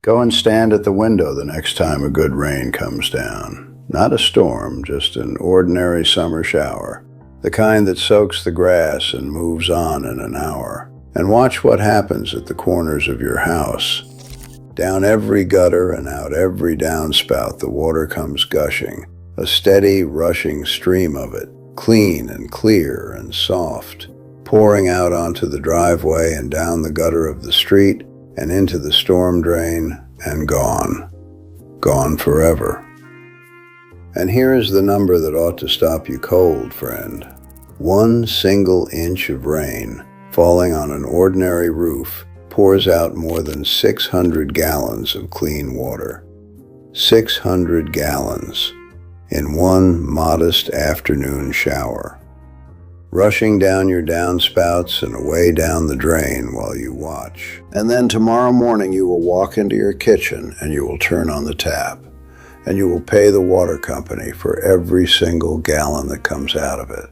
Go and stand at the window the next time a good rain comes down. Not a storm, just an ordinary summer shower. The kind that soaks the grass and moves on in an hour. And watch what happens at the corners of your house. Down every gutter and out every downspout the water comes gushing, a steady, rushing stream of it, clean and clear and soft, pouring out onto the driveway and down the gutter of the street and into the storm drain and gone. Gone forever. And here is the number that ought to stop you cold, friend. 1 single inch of rain falling on an ordinary roof pours out more than 600 gallons of clean water. 600 gallons in one modest afternoon shower, rushing down your downspouts and away down the drain while you watch. And then tomorrow morning you will walk into your kitchen and you will turn on the tap, and you will pay the water company for every single gallon that comes out of it.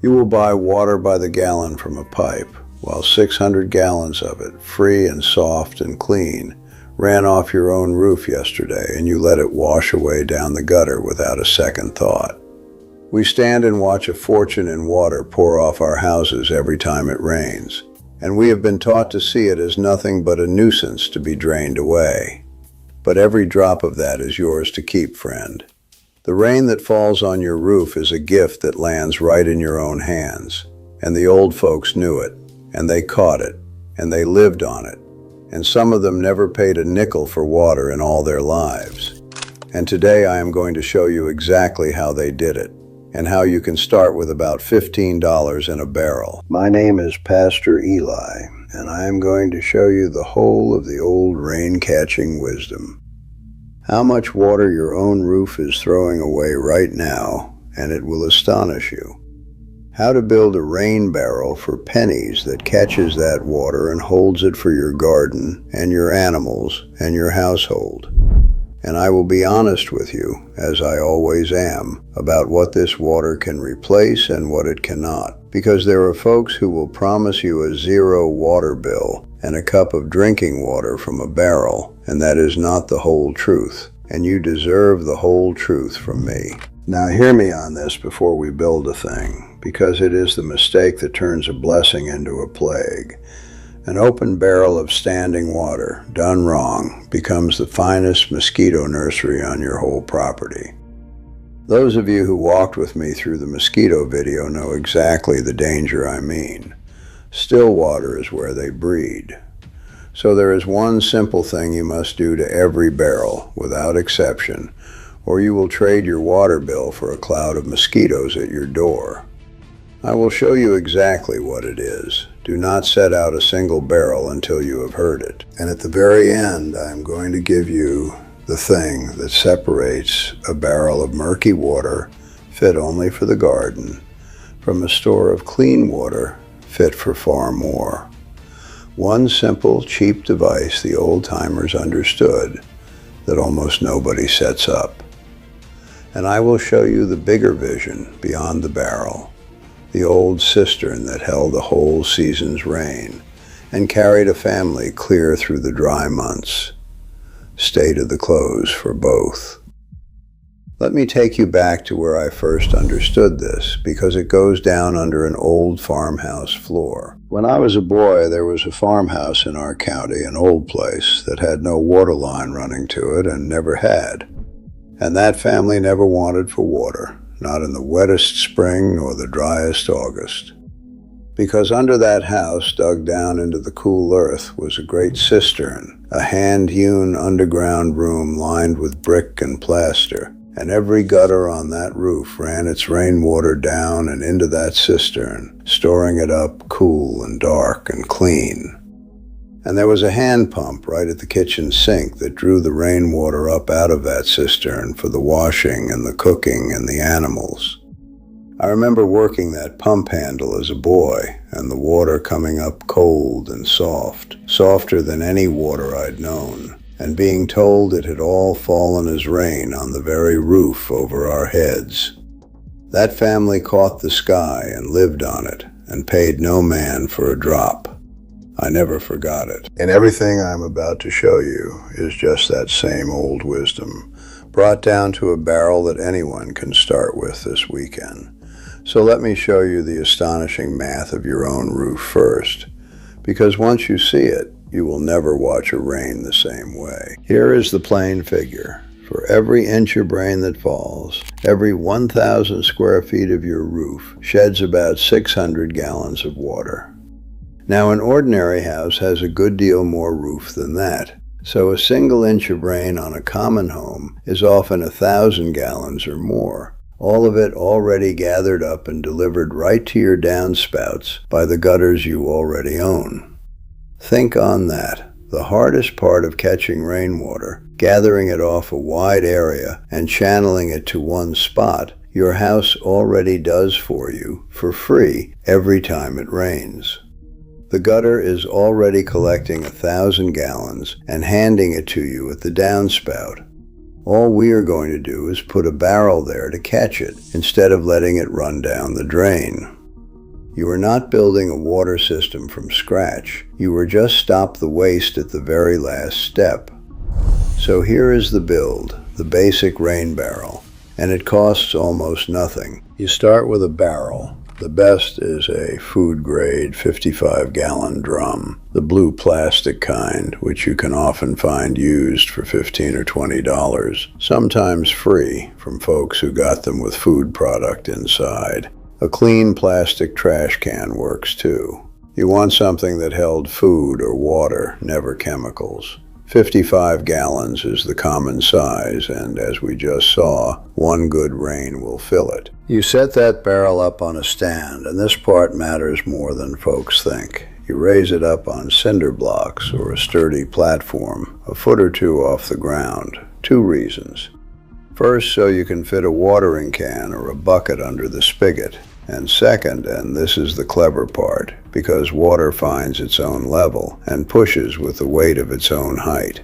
You will buy water by the gallon from a pipe, while 600 gallons of it, free and soft and clean, ran off your own roof yesterday and you let it wash away down the gutter without a second thought. We stand and watch a fortune in water pour off our houses every time it rains, and we have been taught to see it as nothing but a nuisance to be drained away. But every drop of that is yours to keep, friend. The rain that falls on your roof is a gift that lands right in your own hands, and the old folks knew it. And they caught it, and they lived on it, and some of them never paid a nickel for water in all their lives. And today I am going to show you exactly how they did it, and how you can start with about $15 in a barrel. My name is Pastor Eli, and I am going to show you the whole of the old rain-catching wisdom. How much water your own roof is throwing away right now, and it will astonish you. How to build a rain barrel for pennies that catches that water and holds it for your garden and your animals and your household. And I will be honest with you, as I always am, about what this water can replace and what it cannot. Because there are folks who will promise you a zero water bill and a cup of drinking water from a barrel, and that is not the whole truth. And you deserve the whole truth from me. Now hear me on this before we build a thing, because it is the mistake that turns a blessing into a plague. An open barrel of standing water, done wrong, becomes the finest mosquito nursery on your whole property. Those of you who walked with me through the mosquito video know exactly the danger I mean. Still water is where they breed. So there is one simple thing you must do to every barrel, without exception, or you will trade your water bill for a cloud of mosquitoes at your door. I will show you exactly what it is. Do not set out a single barrel until you have heard it. And at the very end, I am going to give you the thing that separates a barrel of murky water, fit only for the garden, from a store of clean water, fit for far more. One simple, cheap device the old-timers understood that almost nobody sets up. And I will show you the bigger vision beyond the barrel, the old cistern that held a whole season's rain and carried a family clear through the dry months. State of the clothes for both. Let me take you back to where I first understood this, because it goes down under an old farmhouse floor. When I was a boy, there was a farmhouse in our county, an old place, that had no water line running to it and never had. And that family never wanted for water, not in the wettest spring nor the driest August. Because under that house, dug down into the cool earth, was a great cistern, a hand-hewn underground room lined with brick and plaster. And every gutter on that roof ran its rainwater down and into that cistern, storing it up cool and dark and clean. And there was a hand pump right at the kitchen sink that drew the rainwater up out of that cistern for the washing and the cooking and the animals. I remember working that pump handle as a boy, and the water coming up cold and soft, softer than any water I'd known, and being told it had all fallen as rain on the very roof over our heads. That family caught the sky and lived on it, and paid no man for a drop. I never forgot it. And everything I'm about to show you is just that same old wisdom, brought down to a barrel that anyone can start with this weekend. So let me show you the astonishing math of your own roof first, because once you see it, you will never watch a rain the same way. Here is the plain figure. For every inch of rain that falls, every 1,000 square feet of your roof sheds about 600 gallons of water. Now, an ordinary house has a good deal more roof than that, so a single inch of rain on a common home is often 1,000 gallons or more, all of it already gathered up and delivered right to your downspouts by the gutters you already own. Think on that. The hardest part of catching rainwater, gathering it off a wide area and channeling it to one spot, your house already does for you for free every time it rains. The gutter is already collecting 1,000 gallons and handing it to you at the downspout. All we are going to do is put a barrel there to catch it instead of letting it run down the drain. You are not building a water system from scratch. You are just stop the waste at the very last step. So here is the build, the basic rain barrel, and it costs almost nothing. You start with a barrel. The best is a food-grade 55-gallon drum, the blue plastic kind, which you can often find used for $15 or $20, sometimes free from folks who got them with food product inside. A clean plastic trash can works too. You want something that held food or water, never chemicals. 55 gallons is the common size, and as we just saw, one good rain will fill it. You set that barrel up on a stand, and this part matters more than folks think. You raise it up on cinder blocks or a sturdy platform, a foot or two off the ground. 2 reasons. First, so you can fit a watering can or a bucket under the spigot. And second, and this is the clever part, because water finds its own level and pushes with the weight of its own height.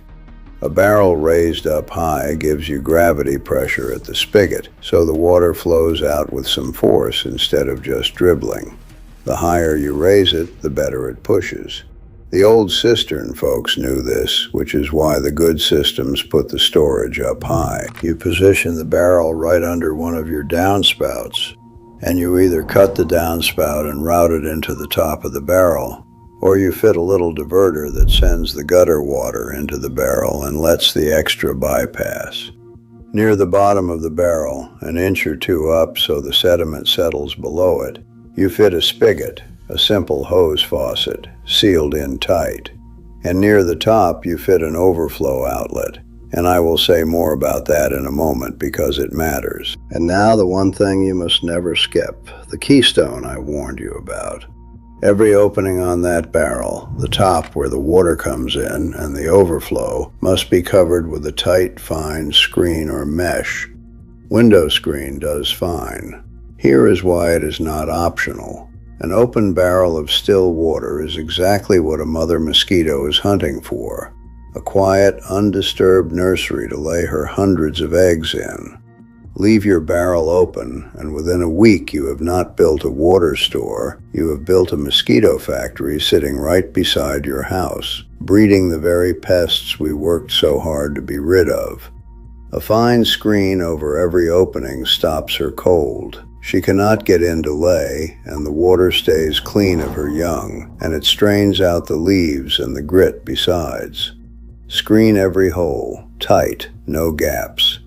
A barrel raised up high gives you gravity pressure at the spigot, so the water flows out with some force instead of just dribbling. The higher you raise it, the better it pushes. The old cistern folks knew this, which is why the good systems put the storage up high. You position the barrel right under one of your downspouts, and you either cut the downspout and route it into the top of the barrel, or you fit a little diverter that sends the gutter water into the barrel and lets the extra bypass. Near the bottom of the barrel, an inch or two up so the sediment settles below it, you fit a spigot, a simple hose faucet, sealed in tight. And near the top you fit an overflow outlet. And I will say more about that in a moment because it matters. And now the one thing you must never skip, the keystone I warned you about. Every opening on that barrel, the top where the water comes in and the overflow, must be covered with a tight, fine screen or mesh. Window screen does fine. Here is why it is not optional. An open barrel of still water is exactly what a mother mosquito is hunting for. A quiet, undisturbed nursery to lay her hundreds of eggs in. Leave your barrel open, and within a week you have not built a water store, you have built a mosquito factory sitting right beside your house, breeding the very pests we worked so hard to be rid of. A fine screen over every opening stops her cold. She cannot get in to lay, and the water stays clean of her young, and it strains out the leaves and the grit besides. Screen every hole, tight, no gaps.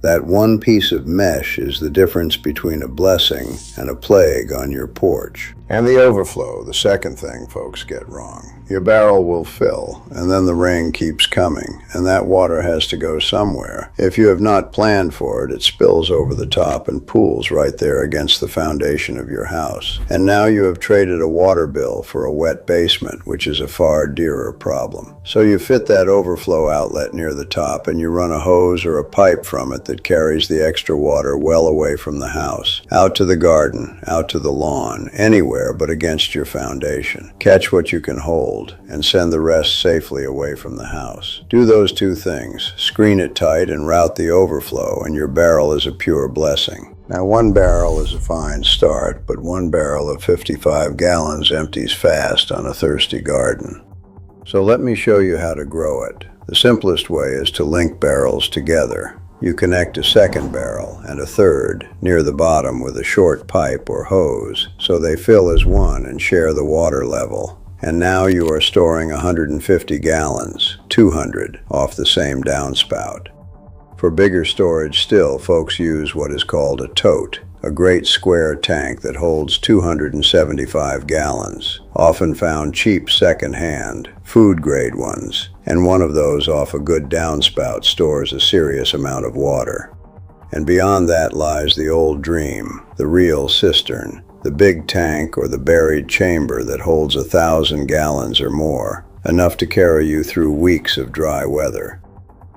That one piece of mesh is the difference between a blessing and a plague on your porch. And the overflow, the second thing folks get wrong. Your barrel will fill, and then the rain keeps coming, and that water has to go somewhere. If you have not planned for it, it spills over the top and pools right there against the foundation of your house. And now you have traded a water bill for a wet basement, which is a far dearer problem. So you fit that overflow outlet near the top, and you run a hose or a pipe from it that carries the extra water well away from the house, out to the garden, out to the lawn, anywhere but against your foundation. Catch what you can hold, and send the rest safely away from the house. Do those 2 things, screen it tight and route the overflow, and your barrel is a pure blessing. Now, one barrel is a fine start, but one barrel of 55 gallons empties fast on a thirsty garden. So let me show you how to grow it. The simplest way is to link barrels together. You connect a second barrel and a third near the bottom with a short pipe or hose so they fill as one and share the water level. And now you are storing 150 gallons, 200, off the same downspout. For bigger storage still, folks use what is called a tote, a great square tank that holds 275 gallons, often found cheap second-hand, food-grade ones, and one of those off a good downspout stores a serious amount of water. And beyond that lies the old dream, the real cistern, the big tank or the buried chamber that holds 1,000 gallons or more, enough to carry you through weeks of dry weather.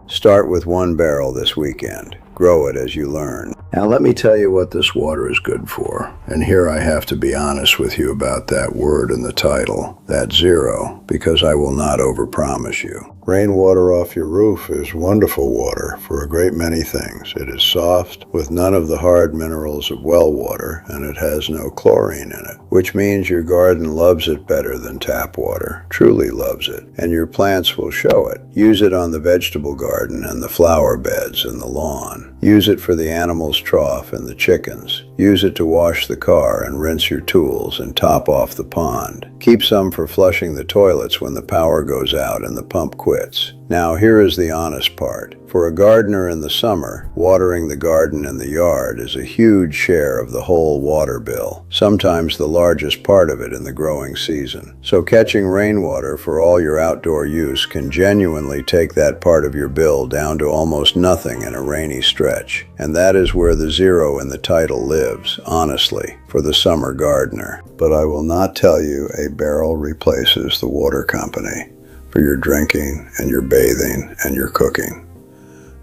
Start with one barrel this weekend. Grow it as you learn. Now let me tell you what this water is good for. And here I have to be honest with you about that word in the title, that zero, because I will not overpromise you. Rainwater off your roof is wonderful water for a great many things. It is soft, with none of the hard minerals of well water, and it has no chlorine in it, which means your garden loves it better than tap water, truly loves it, and your plants will show it. Use it on the vegetable garden and the flower beds and the lawn. Use it for the animals' trough and the chickens. Use it to wash the car and rinse your tools and top off the pond. Keep some for flushing the toilets when the power goes out and the pump quits. Now here is the honest part. For a gardener in the summer, watering the garden and the yard is a huge share of the whole water bill, sometimes the largest part of it in the growing season. So catching rainwater for all your outdoor use can genuinely take that part of your bill down to almost nothing in a rainy stretch. And that is where the zero in the title lives, honestly, for the summer gardener. But I will not tell you a barrel replaces the water company for your drinking and your bathing and your cooking.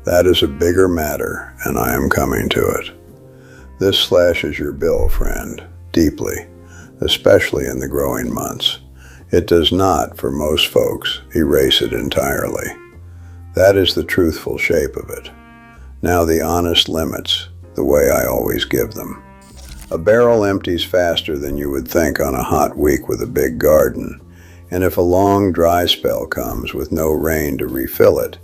That is a bigger matter, and I am coming to it. This slashes your bill, friend, deeply, especially in the growing months. It does not, for most folks, erase it entirely. That is the truthful shape of it. Now the honest limits, the way I always give them. A barrel empties faster than you would think on a hot week with a big garden, and if a long dry spell comes with no rain to refill it,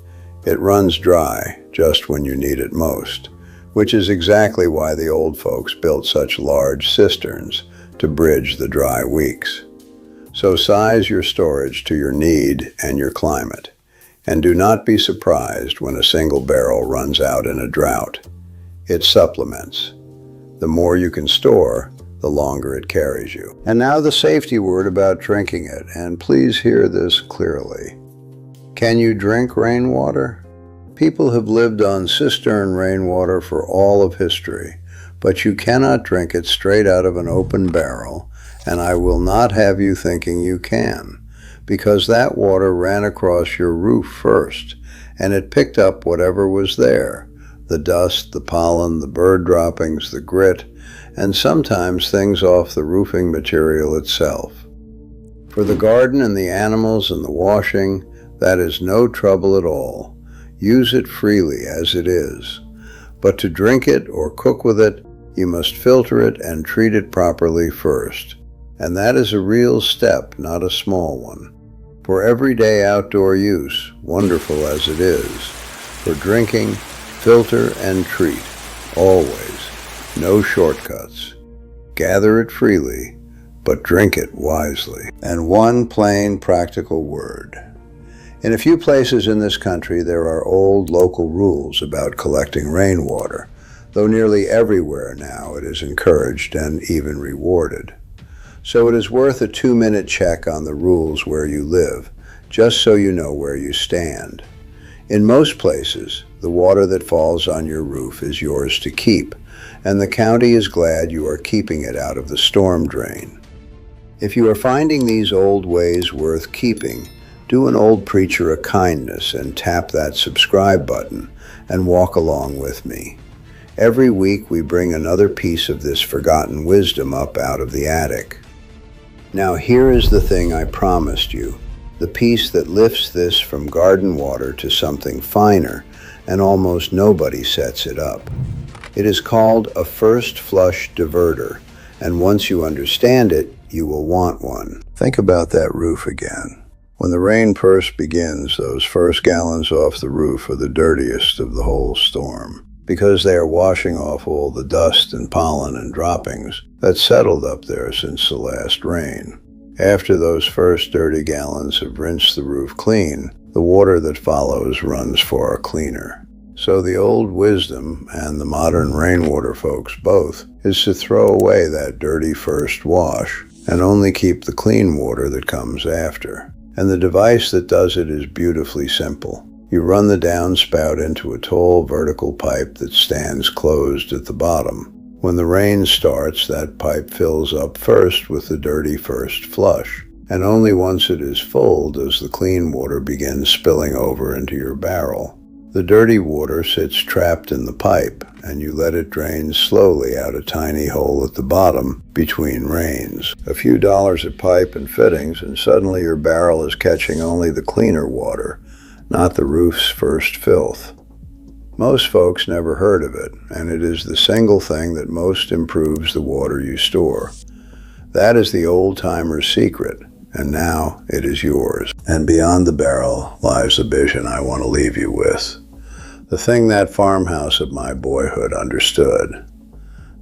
it runs dry just when you need it most, which is exactly why the old folks built such large cisterns to bridge the dry weeks. So size your storage to your need and your climate, and do not be surprised when a single barrel runs out in a drought. It supplements. The more you can store, the longer it carries you. And now the safety word about drinking it, and please hear this clearly. Can you drink rainwater? People have lived on cistern rainwater for all of history, but you cannot drink it straight out of an open barrel, and I will not have you thinking you can, because that water ran across your roof first, and it picked up whatever was there, the dust, the pollen, the bird droppings, the grit, and sometimes things off the roofing material itself. For the garden and the animals and the washing, that is no trouble at all. Use it freely as it is. But to drink it or cook with it, you must filter it and treat it properly first. And that is a real step, not a small one. For everyday outdoor use, wonderful as it is, for drinking, filter and treat, always. No shortcuts. Gather it freely, but drink it wisely. And one plain, practical word. In a few places in this country, there are old local rules about collecting rainwater, though nearly everywhere now it is encouraged and even rewarded. So it is worth a 2-minute check on the rules where you live, just so you know where you stand. In most places, the water that falls on your roof is yours to keep, and the county is glad you are keeping it out of the storm drain. If you are finding these old ways worth keeping, do an old preacher a kindness and tap that subscribe button and walk along with me. Every week we bring another piece of this forgotten wisdom up out of the attic. Now here is the thing I promised you, the piece that lifts this from garden water to something finer, and almost nobody sets it up. It is called a first flush diverter, and once you understand it, you will want one. Think about that roof again. When the rain first begins, those first gallons off the roof are the dirtiest of the whole storm, because they are washing off all the dust and pollen and droppings that settled up there since the last rain. After those first dirty gallons have rinsed the roof clean, the water that follows runs far cleaner. So the old wisdom, and the modern rainwater folks both, is to throw away that dirty first wash and only keep the clean water that comes after. And the device that does it is beautifully simple. You run the downspout into a tall vertical pipe that stands closed at the bottom. When the rain starts, that pipe fills up first with the dirty first flush, and only once it is full does the clean water begin spilling over into your barrel. The dirty water sits trapped in the pipe, and you let it drain slowly out a tiny hole at the bottom between rains. A few dollars a pipe and fittings, and suddenly your barrel is catching only the cleaner water, not the roof's first filth. Most folks never heard of it, and it is the single thing that most improves the water you store. That is the old-timer's secret, and now it is yours. And beyond the barrel lies the vision I want to leave you with. The thing that farmhouse of my boyhood understood.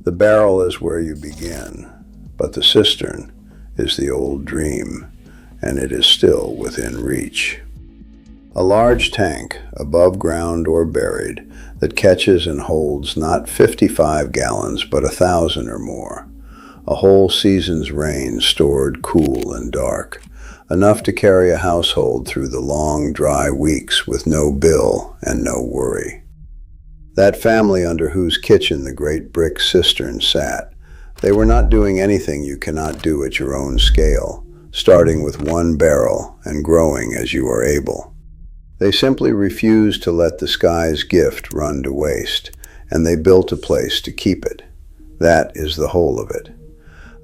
The barrel is where you begin, but the cistern is the old dream, and it is still within reach. A large tank, above ground or buried, that catches and holds not 55 gallons, but 1,000 or more. A whole season's rain stored cool and dark, enough to carry a household through the long, dry weeks with no bill and no worry. That family under whose kitchen the great brick cistern sat, they were not doing anything you cannot do at your own scale, starting with one barrel and growing as you are able. They simply refused to let the sky's gift run to waste, and they built a place to keep it. That is the whole of it.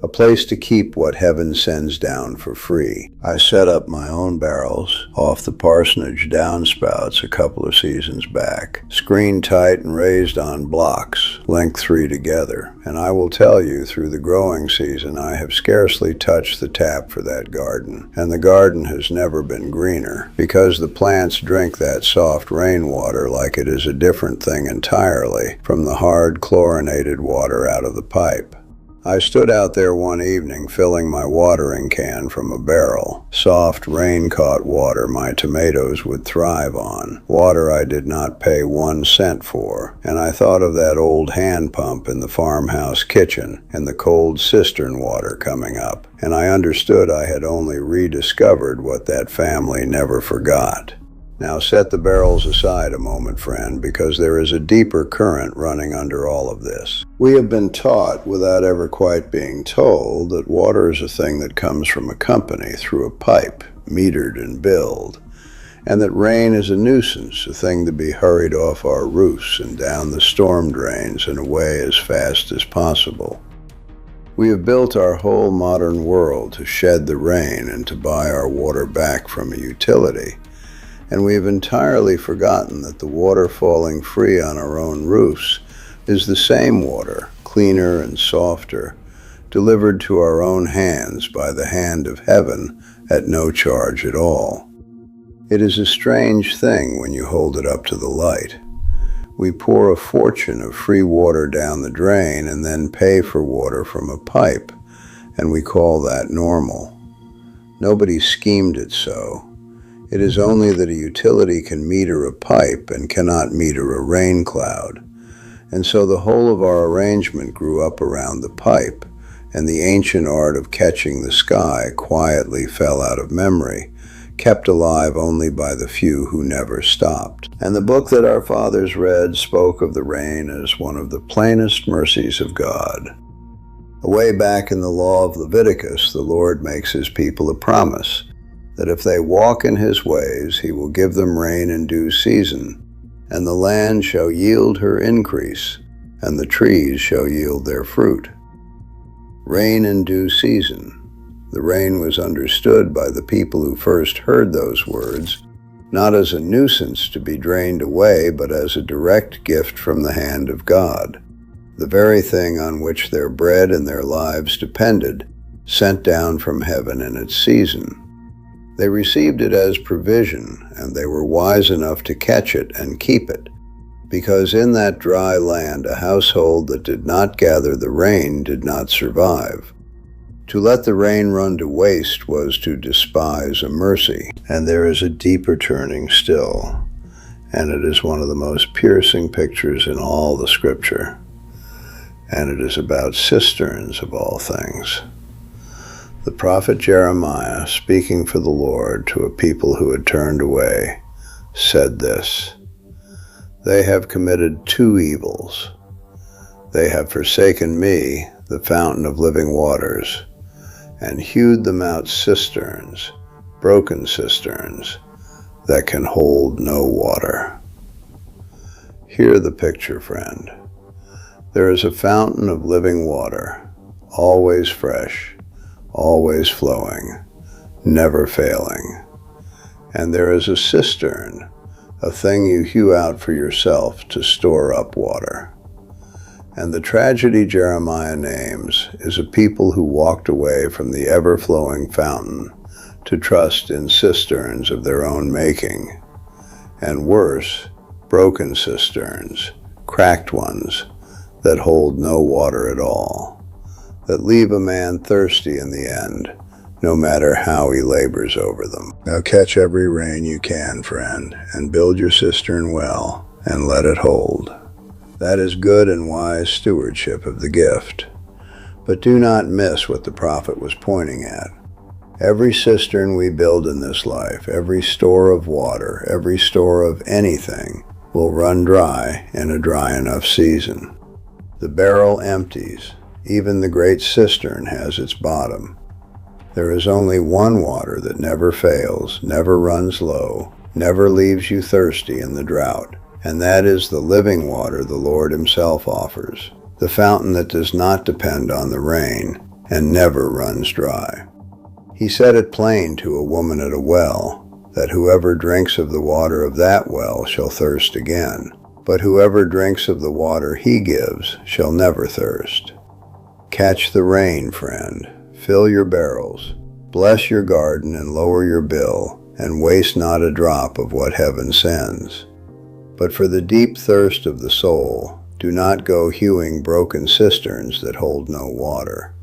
A place to keep what heaven sends down for free. I set up my own barrels off the parsonage downspouts a couple of seasons back, screened tight and raised on blocks, length 3 together, and I will tell you, through the growing season I have scarcely touched the tap for that garden, and the garden has never been greener, because the plants drink that soft rainwater like it is a different thing entirely from the hard chlorinated water out of the pipe. I stood out there one evening filling my watering can from a barrel, soft rain-caught water my tomatoes would thrive on, water I did not pay 1 cent for, and I thought of that old hand pump in the farmhouse kitchen and the cold cistern water coming up, and I understood I had only rediscovered what that family never forgot. Now set the barrels aside a moment, friend, because there is a deeper current running under all of this. We have been taught, without ever quite being told, that water is a thing that comes from a company through a pipe, metered and billed, and that rain is a nuisance, a thing to be hurried off our roofs and down the storm drains and away as fast as possible. We have built our whole modern world to shed the rain and to buy our water back from a utility, and we have entirely forgotten that the water falling free on our own roofs is the same water, cleaner and softer, delivered to our own hands by the hand of heaven at no charge at all. It is a strange thing when you hold it up to the light. We pour a fortune of free water down the drain and then pay for water from a pipe, and we call that normal. Nobody schemed it so. It is only that a utility can meter a pipe and cannot meter a rain cloud. And so the whole of our arrangement grew up around the pipe, and the ancient art of catching the sky quietly fell out of memory, kept alive only by the few who never stopped. And the book that our fathers read spoke of the rain as one of the plainest mercies of God. Away back in the law of Leviticus, the Lord makes his people a promise that if they walk in his ways, he will give them rain in due season, and the land shall yield her increase, and the trees shall yield their fruit. Rain in due season. The rain was understood by the people who first heard those words, not as a nuisance to be drained away, but as a direct gift from the hand of God. the very thing on which their bread and their lives depended, sent down from heaven in its season. They received it as provision, and they were wise enough to catch it and keep it, because in that dry land a household that did not gather the rain did not survive. To let the rain run to waste was to despise a mercy, and there is a deeper turning still, and it is one of the most piercing pictures in all the Scripture, and it is about cisterns of all things. The prophet Jeremiah, speaking for the Lord to a people who had turned away, said this: "They have committed two evils. They have forsaken me, the fountain of living waters, and hewed them out cisterns, broken cisterns, that can hold no water." Hear the picture, friend. There is a fountain of living water, always fresh, always flowing, never failing. And there is a cistern, a thing you hew out for yourself to store up water. And the tragedy Jeremiah names is a people who walked away from the ever-flowing fountain to trust in cisterns of their own making, and worse, broken cisterns, cracked ones, that hold no water at all, that leave a man thirsty in the end, no matter how he labors over them. Now catch every rain you can, friend, and build your cistern well, and let it hold. That is good and wise stewardship of the gift. But do not miss what the prophet was pointing at. Every cistern we build in this life, every store of water, every store of anything, will run dry in a dry enough season. The barrel empties. Even the great cistern has its bottom. There is only one water that never fails, never runs low, never leaves you thirsty in the drought, and that is the living water the Lord Himself offers, the fountain that does not depend on the rain and never runs dry. He said it plain to a woman at a well, that whoever drinks of the water of that well shall thirst again, but whoever drinks of the water He gives shall never thirst. Catch the rain, friend. Fill your barrels. Bless your garden and lower your bill, and waste not a drop of what heaven sends. But for the deep thirst of the soul, do not go hewing broken cisterns that hold no water.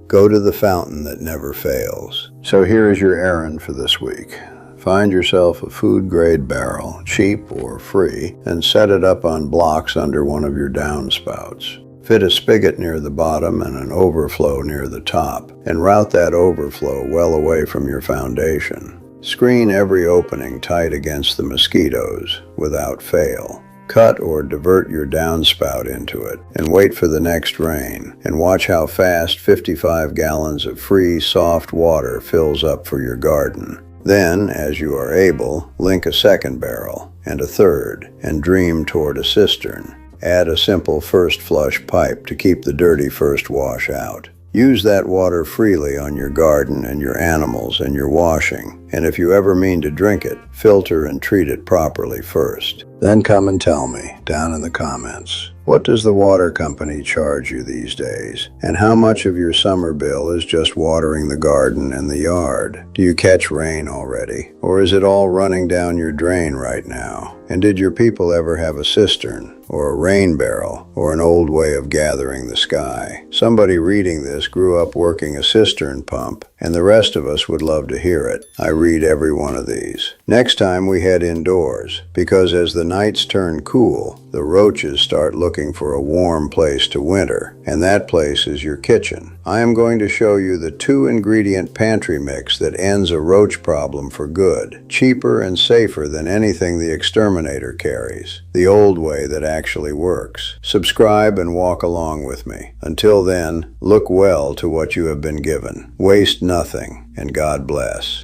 Go to the fountain that never fails. So here is your errand for this week. Find yourself a food-grade barrel, cheap or free, and set it up on blocks under one of your downspouts. Fit a spigot near the bottom and an overflow near the top, and route that overflow well away from your foundation. Screen every opening tight against the mosquitoes, without fail. Cut or divert your downspout into it, and wait for the next rain, and watch how fast 55 gallons of free, soft water fills up for your garden. Then, as you are able, link a second barrel, and a third, and dream toward a cistern. Add a simple first flush pipe to keep the dirty first wash out. Use that water freely on your garden and your animals and your washing, and if you ever mean to drink it, filter and treat it properly first. Then come and tell me, down in the comments, what does the water company charge you these days? And how much of your summer bill is just watering the garden and the yard? Do you catch rain already? Or is it all running down your drain right now? And did your people ever have a cistern, or a rain barrel, or an old way of gathering the sky? Somebody reading this grew up working a cistern pump, and the rest of us would love to hear it. I read every one of these. Next time we head indoors, because as the nights turn cool, the roaches start looking for a warm place to winter, and that place is your kitchen. I am going to show you the 2-ingredient pantry mix that ends a roach problem for good, cheaper and safer than anything the exterminator carries, the old way that actually works. Subscribe and walk along with me. Until then, look well to what you have been given. Waste nothing, and God bless.